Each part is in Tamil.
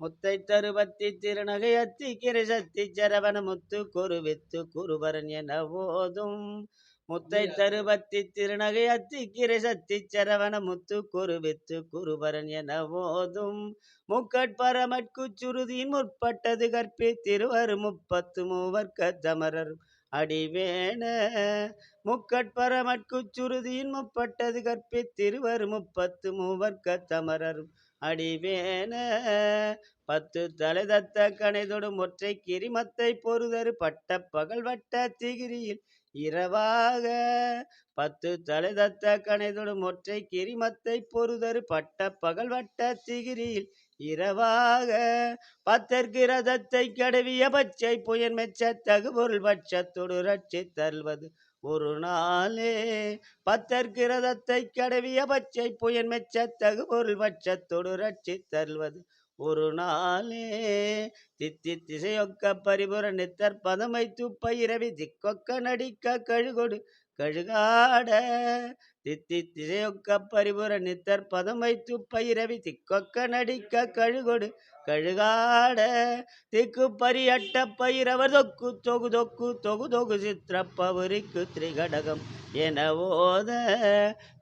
முத்தை தருபத்தி திருநகை அத்தி கிரிசத்தி சரவண முத்து குருவித்து குருபரன் என ஓதும் முத்தை தருபத்தி திருநகை அத்தி கிரிசத்தி சரவண முத்து குருவித்து குருபரன் என ஓதும் முக்கட்பரமட்கு சுருதியின் முற்பட்டது கற்பி திருவரு முப்பத்து மூவர்க்க தமரர் அடிவேன முக்கட்பரமட்கு சுருதியின் முற்பட்டது கற்பி திருவரு முப்பத்து மூவர்க்க தமரர் அடிவேன பத்து தலை தத்த கணைதொடும் ஒற்றை கிரிமத்தை பொறுதரு பட்ட பகல் வட்ட திகிரியில் இரவாக பத்து தலை தத்த கணைதொடும் ஒற்றை கிரிமத்தை பொறுதரு பட்ட பகல் வட்ட திகிரியில் இரவாக பத்தற்கு ரதத்தை கடவிய பச்சை புயன் மெச்ச தகுபொருள் பட்சத்தொடு ரட்சி தருவது ஒரு நாளே பத்தற்கு ரதத்தை கடவிய பச்சை புயன் மெச்ச தகுபொருள் பட்சத்தொடு ரட்சி தருவது ஒரு நாளே தித்தி திசையொக்க பரிபுர நித்தர் பதமை துப்பயிரவி திக்கொக்க நடிக்க கழுகொடு கழுகாட தித்தி திசையொக்க பரிபுர நித்தர் பதமை துப்பயிரவி திக்கொக்க நடிக்க கழுகொடு கழுகாட திக்கு பரியட்ட பயிரவர் தொக்கு தொகு தொக்கு தொகு தொகு சித்திரப்பவரிக்கு திரிகடகம் என ஓத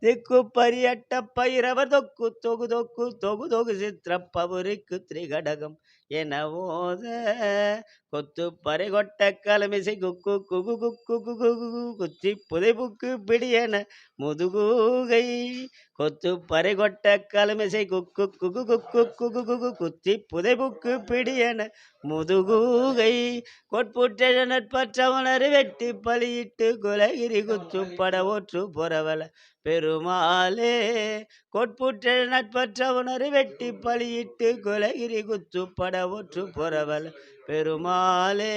திக்கு பரியட்ட பயிரவர் தொக்கு தொகு தொக்கு தொகு தொகு சித்திரப்பவரிக்கு திரிகடகம் என ஓத கொத்து பறை கொட்ட கலமிசை குக்கு குகு குக்கு குகு குச்சி புதைபுக்கு பிடியன முதுகூகை கொத்து பறை கொட்ட கலமிசை குக்கு குகு குக்கு குகு குகு குச்சி புதைபுக்கு பிடியன முதுகூகை கொட்புற்ற நட்பற்றவனரை வெட்டி பலியிட்டு குலகிரி குத்து பட ஒற்று புறவல பெருமாளே கொட்புற்ற நட்பற்றவனரை வெட்டி பலியிட்டு குலகிரி குத்து பட ஒற்று புறவல பெருமாளே.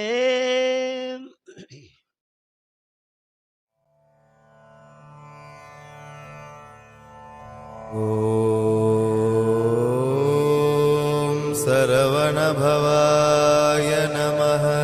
ஓம் சரவணபவாய நமः.